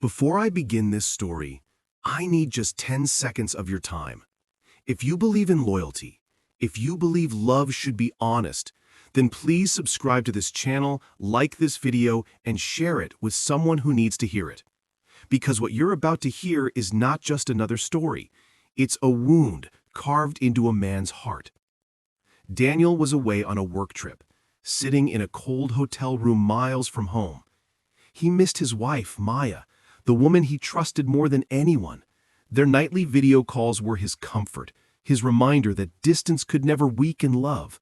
Before I begin this story, I need just 10 seconds of your time. If you believe in loyalty, if you believe love should be honest, then please subscribe to this channel, like this video, and share it with someone who needs to hear it. Because what you're about to hear is not just another story. It's a wound carved into a man's heart. Daniel was away on a work trip, sitting in a cold hotel room miles from home. He missed his wife, Maya, the woman he trusted more than anyone. Their nightly video calls were his comfort, his reminder that distance could never weaken love.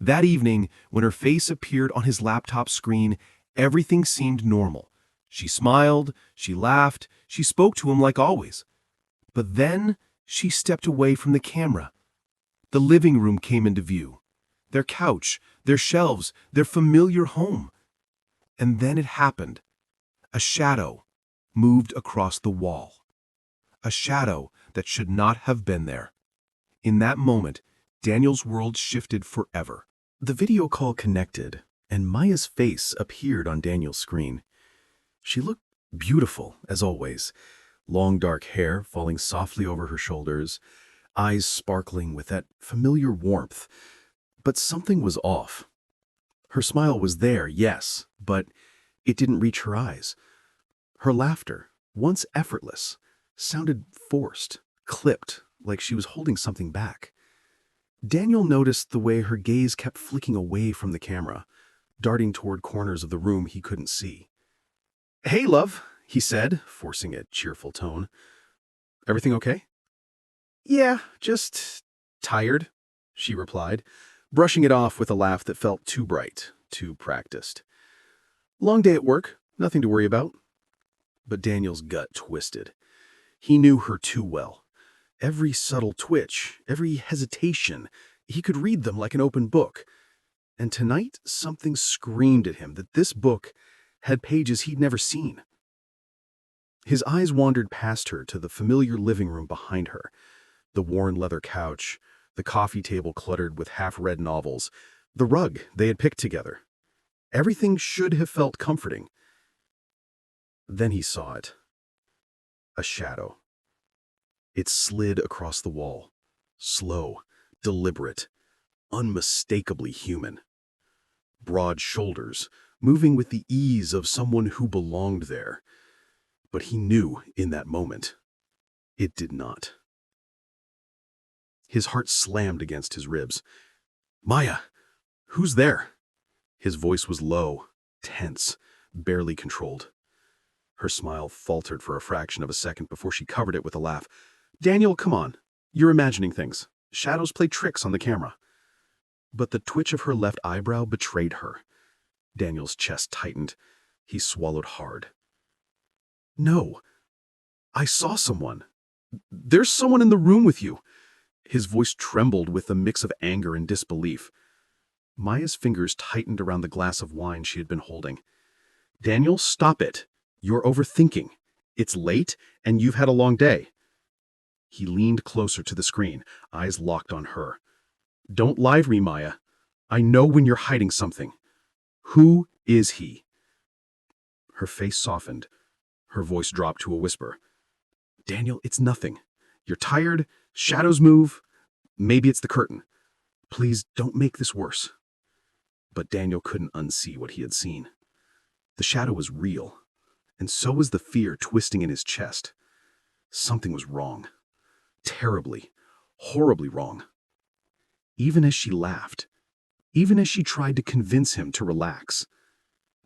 That evening, when her face appeared on his laptop screen, everything seemed normal. She smiled, she laughed, she spoke to him like always. But then she stepped away from the camera. The living room came into view. Their couch, their shelves, their familiar home. And then it happened. A shadow moved across the wall. A shadow that should not have been there. In that moment, Daniel's world shifted forever. The video call connected, and Maya's face appeared on Daniel's screen. She looked beautiful, as always. Long dark hair falling softly over her shoulders, eyes sparkling with that familiar warmth. But something was off. Her smile was there, yes, but it didn't reach her eyes. Her laughter, once effortless, sounded forced, clipped, like she was holding something back. Daniel noticed the way her gaze kept flicking away from the camera, darting toward corners of the room he couldn't see. "Hey, love," he said, forcing a cheerful tone. "Everything okay?" "Yeah, just tired," she replied, brushing it off with a laugh that felt too bright, too practiced. "Long day at work, nothing to worry about." But Daniel's gut twisted. He knew her too well. Every subtle twitch, every hesitation, he could read them like an open book. And tonight, something screamed at him that this book had pages he'd never seen. His eyes wandered past her to the familiar living room behind her, the worn leather couch, the coffee table cluttered with half-read novels, the rug they had picked together. Everything should have felt comforting. Then he saw it. A shadow. It slid across the wall, slow, deliberate, unmistakably human. Broad shoulders, moving with the ease of someone who belonged there. But he knew in that moment, it did not. His heart slammed against his ribs. "Maya, who's there?" His voice was low, tense, barely controlled. Her smile faltered for a fraction of a second before she covered it with a laugh. "Daniel, come on. You're imagining things. Shadows play tricks on the camera." But the twitch of her left eyebrow betrayed her. Daniel's chest tightened. He swallowed hard. "No. I saw someone. There's someone in the room with you." His voice trembled with a mix of anger and disbelief. Maya's fingers tightened around the glass of wine she had been holding. "Daniel, stop it. You're overthinking. It's late, and you've had a long day." He leaned closer to the screen, eyes locked on her. "Don't lie to me, Maya. I know when you're hiding something. Who is he?" Her face softened. Her voice dropped to a whisper. "Daniel, it's nothing. You're tired, shadows move. Maybe it's the curtain. Please don't make this worse." But Daniel couldn't unsee what he had seen. The shadow was real, and so was the fear twisting in his chest. Something was wrong. Terribly, horribly wrong. Even as she laughed, even as she tried to convince him to relax,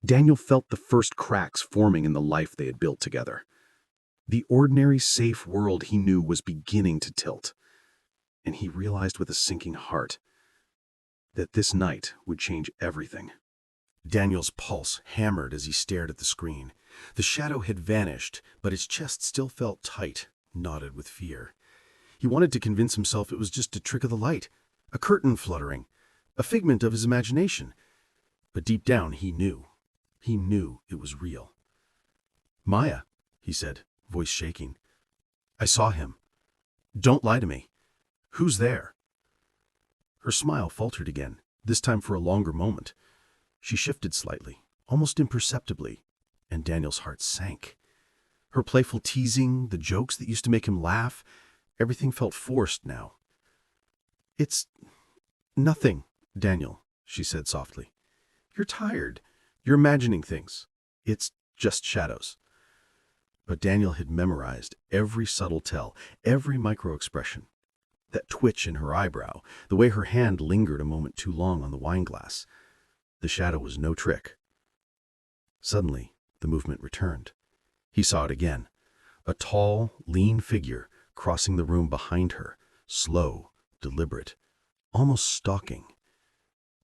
Daniel felt the first cracks forming in the life they had built together. The ordinary, safe world he knew was beginning to tilt, and he realized with a sinking heart that this night would change everything. Daniel's pulse hammered as he stared at the screen. The shadow had vanished, but his chest still felt tight, knotted with fear. He wanted to convince himself it was just a trick of the light, a curtain fluttering, a figment of his imagination. But deep down he knew it was real. "Maya," he said, voice shaking. "I saw him. Don't lie to me. Who's there?" Her smile faltered again, this time for a longer moment. She shifted slightly, almost imperceptibly, and Daniel's heart sank. Her playful teasing, the jokes that used to make him laugh, everything felt forced now. "It's nothing, Daniel," she said softly. "You're tired. You're imagining things. It's just shadows." But Daniel had memorized every subtle tell, every micro-expression. That twitch in her eyebrow, the way her hand lingered a moment too long on the wineglass. The shadow was no trick. Suddenly, the movement returned. He saw it again. A tall, lean figure crossing the room behind her, slow, deliberate, almost stalking.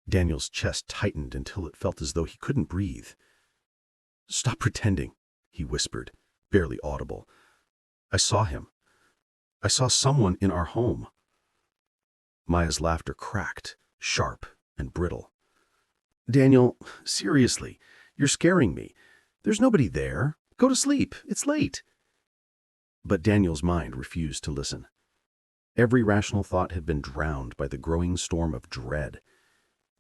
Daniel's chest tightened until it felt as though he couldn't breathe. "Stop pretending," he whispered, barely audible. "I saw him. I saw someone in our home." Maya's laughter cracked, sharp and brittle. "Daniel, seriously, you're scaring me. There's nobody there. Go to sleep. It's late." But Daniel's mind refused to listen. Every rational thought had been drowned by the growing storm of dread.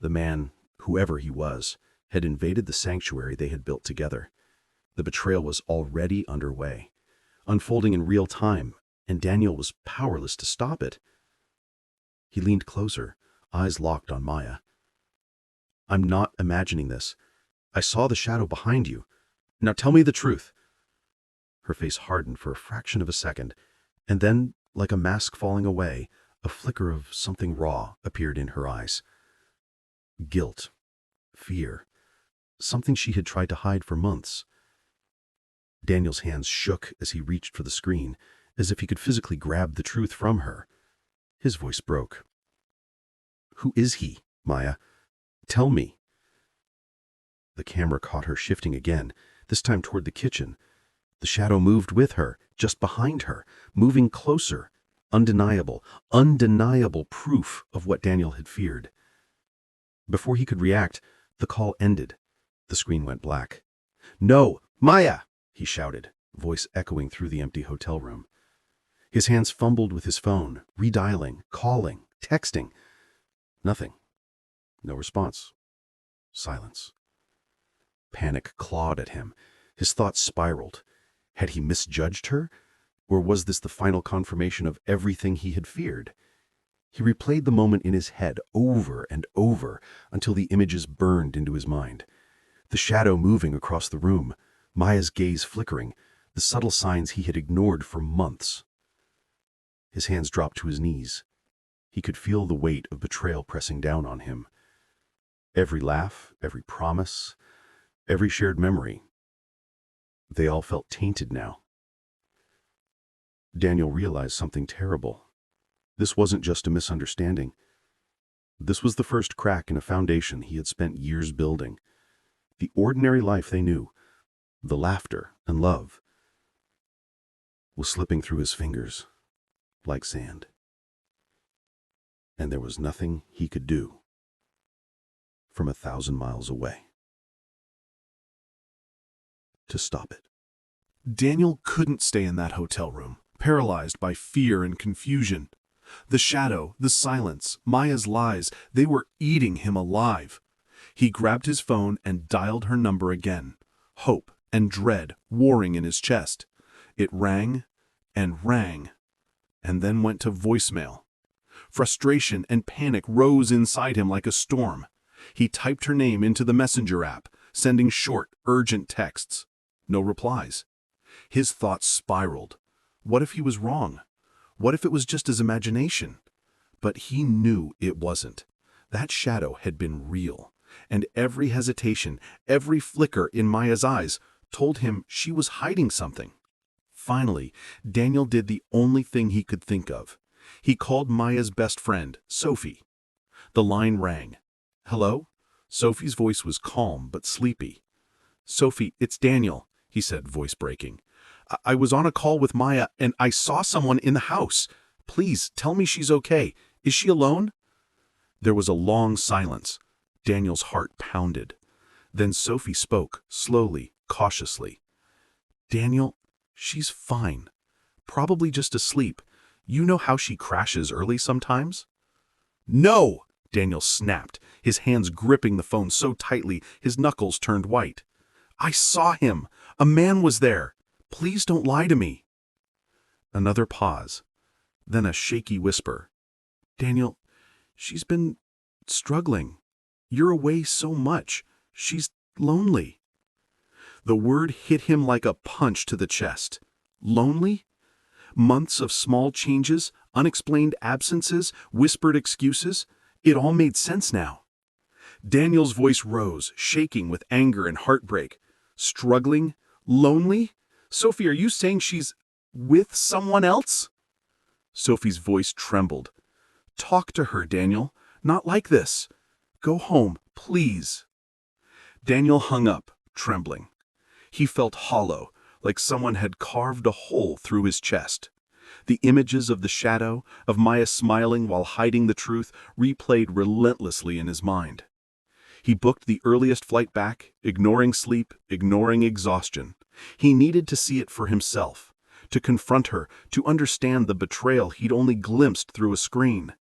The man, whoever he was, had invaded the sanctuary they had built together. The betrayal was already underway, unfolding in real time, and Daniel was powerless to stop it. He leaned closer, eyes locked on Maya. "I'm not imagining this. I saw the shadow behind you. Now tell me the truth." Her face hardened for a fraction of a second, and then, like a mask falling away, a flicker of something raw appeared in her eyes. Guilt, fear, something she had tried to hide for months. Daniel's hands shook as he reached for the screen, as if he could physically grab the truth from her. His voice broke. "Who is he, Maya? Tell me." The camera caught her shifting again, this time toward the kitchen. The shadow moved with her, just behind her, moving closer. Undeniable, undeniable proof of what Daniel had feared. Before he could react, the call ended. The screen went black. "No, Maya!" he shouted, voice echoing through the empty hotel room. His hands fumbled with his phone, redialing, calling, texting. Nothing. No response. Silence. Panic clawed at him. His thoughts spiraled. Had he misjudged her? Or was this the final confirmation of everything he had feared? He replayed the moment in his head over and over until the images burned into his mind. The shadow moving across the room, Maya's gaze flickering, the subtle signs he had ignored for months. His hands dropped to his knees. He could feel the weight of betrayal pressing down on him. Every laugh, every promise, every shared memory. They all felt tainted now. Daniel realized something terrible. This wasn't just a misunderstanding. This was the first crack in a foundation he had spent years building. The ordinary life they knew, the laughter and love, was slipping through his fingers like sand. And there was nothing he could do from 1,000 miles away to stop it. Daniel couldn't stay in that hotel room, paralyzed by fear and confusion. The shadow, the silence, Maya's lies, they were eating him alive. He grabbed his phone and dialed her number again, hope and dread warring in his chest. It rang and rang, and then went to voicemail. Frustration and panic rose inside him like a storm. He typed her name into the messenger app, sending short, urgent texts. No replies. His thoughts spiraled. What if he was wrong? What if it was just his imagination? But he knew it wasn't. That shadow had been real, and every hesitation, every flicker in Maya's eyes told him she was hiding something. Finally, Daniel did the only thing he could think of. He called Maya's best friend, Sophie. The line rang. "Hello?" Sophie's voice was calm but sleepy. "Sophie, it's Daniel," he said, voice breaking. I was on a call with Maya, and I saw someone in the house. Please, tell me she's okay. Is she alone?" There was a long silence. Daniel's heart pounded. Then Sophie spoke, slowly, cautiously. "Daniel, she's fine. Probably just asleep. You know how she crashes early sometimes?" "No!" Daniel snapped, his hands gripping the phone so tightly his knuckles turned white. "I saw him. A man was there. please don't lie to me." Another pause, then a shaky whisper. "Daniel, she's been struggling. You're away so much. She's lonely." The word hit him like a punch to the chest. Lonely? Months of small changes, unexplained absences, whispered excuses. It all made sense now. Daniel's voice rose, shaking with anger and heartbreak. Struggling? Lonely? Sophie, are you saying she's with someone else? Sophie's voice trembled. "Talk to her, Daniel. Not like this. Go home, please." Daniel hung up, trembling. He felt hollow, like someone had carved a hole through his chest. The images of the shadow, of Maya smiling while hiding the truth, replayed relentlessly in his mind. He booked the earliest flight back, ignoring sleep, ignoring exhaustion. He needed to see it for himself, to confront her, to understand the betrayal he'd only glimpsed through a screen.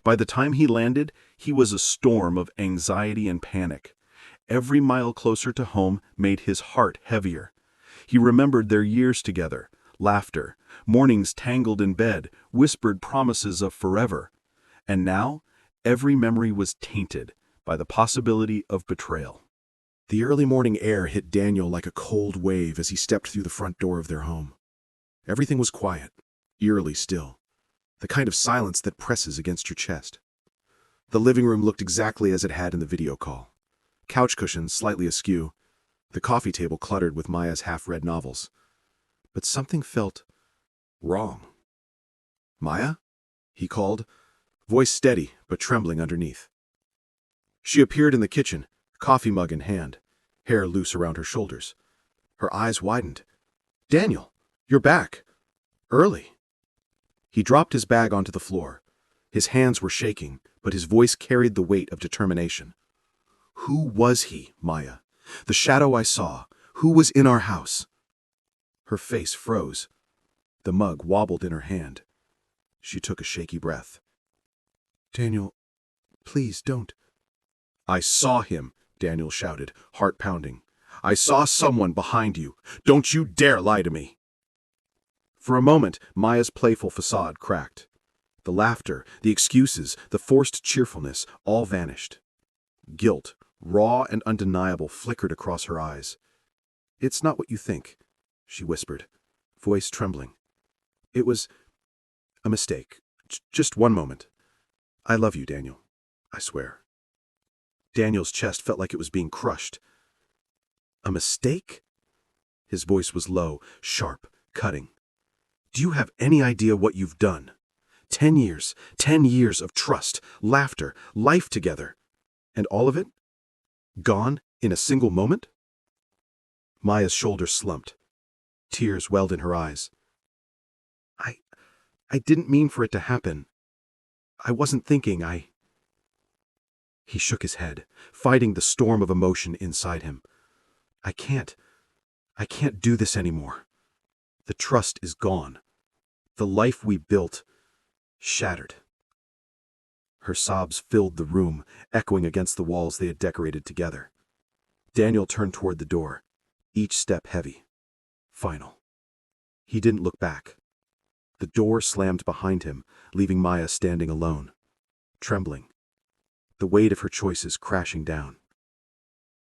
By the time he landed, he was a storm of anxiety and panic. Every mile closer to home made his heart heavier. He remembered their years together, laughter, mornings tangled in bed, whispered promises of forever. And now, every memory was tainted by the possibility of betrayal. The early morning air hit Daniel like a cold wave as he stepped through the front door of their home. Everything was quiet, eerily still, the kind of silence that presses against your chest. The living room looked exactly as it had in the video call. Couch cushions slightly askew, the coffee table cluttered with Maya's half-read novels. But something felt wrong. "Maya?" he called, voice steady but trembling underneath. She appeared in the kitchen, coffee mug in hand, hair loose around her shoulders. Her eyes widened. "Daniel, you're back. Early." He dropped his bag onto the floor. His hands were shaking, but his voice carried the weight of determination. "Who was he, Maya? The shadow I saw. Who was in our house?" Her face froze. The mug wobbled in her hand. She took a shaky breath. "Daniel, please don't." "I saw him," Daniel shouted, heart pounding. "I saw someone behind you. Don't you dare lie to me." For a moment, Maya's playful facade cracked. The laughter, the excuses, the forced cheerfulness, all vanished. Guilt, raw and undeniable, flickered across her eyes. "It's not what you think," she whispered, voice trembling. "It was a mistake. Just one moment. I love you, Daniel. I swear." Daniel's chest felt like it was being crushed. "A mistake?" His voice was low, sharp, cutting. "Do you have any idea what you've done? 10 years of trust, laughter, life together. And all of it? Gone in a single moment?" Maya's shoulders slumped. Tears welled in her eyes. I didn't mean for it to happen. I wasn't thinking, He shook his head, fighting the storm of emotion inside him. I can't do this anymore. The trust is gone. The life we built, shattered." Her sobs filled the room, echoing against the walls they had decorated together. Daniel turned toward the door, each step heavy. Final. He didn't look back. The door slammed behind him, leaving Maya standing alone, trembling, the weight of her choices crashing down.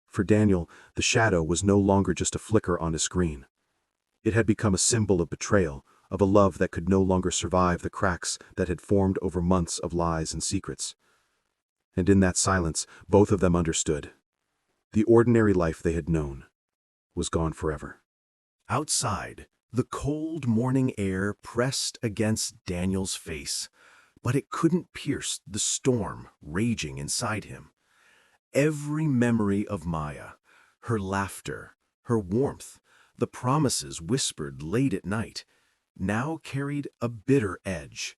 For Daniel, the shadow was no longer just a flicker on a screen. It had become a symbol of betrayal, of a love that could no longer survive the cracks that had formed over months of lies and secrets. And in that silence, both of them understood. The ordinary life they had known was gone forever. Outside, the cold morning air pressed against Daniel's face, but it couldn't pierce the storm raging inside him. Every memory of Maya, her laughter, her warmth, the promises whispered late at night, now carried a bitter edge.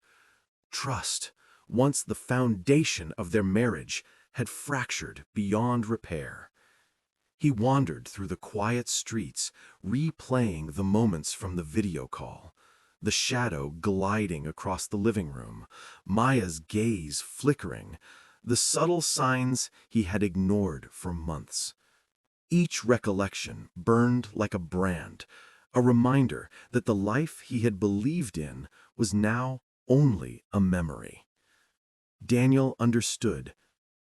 Trust, once the foundation of their marriage, had fractured beyond repair. He wandered through the quiet streets, replaying the moments from the video call, the shadow gliding across the living room, Maya's gaze flickering, the subtle signs he had ignored for months. Each recollection burned like a brand, a reminder that the life he had believed in was now only a memory. Daniel understood,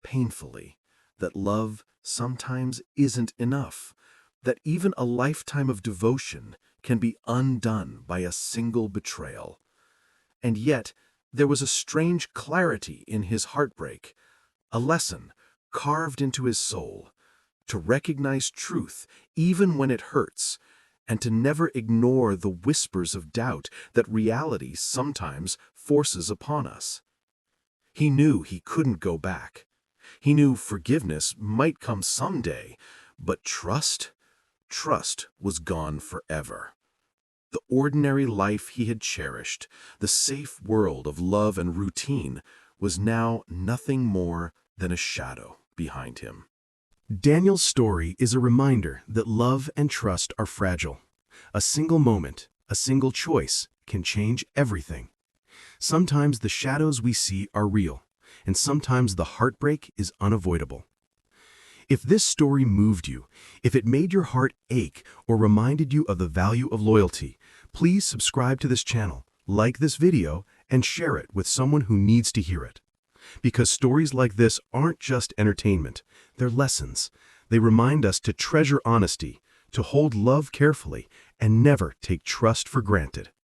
painfully, that love sometimes isn't enough, that even a lifetime of devotion can be undone by a single betrayal. And yet, there was a strange clarity in his heartbreak, a lesson carved into his soul, to recognize truth even when it hurts, and to never ignore the whispers of doubt that reality sometimes forces upon us. He knew he couldn't go back. He knew forgiveness might come someday, but trust was gone forever. The ordinary life he had cherished, the safe world of love and routine, was now nothing more than a shadow behind him. Daniel's story is a reminder that love and trust are fragile. A single moment, a single choice can change everything. Sometimes the shadows we see are real, and sometimes the heartbreak is unavoidable. If this story moved you, if it made your heart ache or reminded you of the value of loyalty, please subscribe to this channel, like this video, and share it with someone who needs to hear it. Because stories like this aren't just entertainment, they're lessons. They remind us to treasure honesty, to hold love carefully, and never take trust for granted.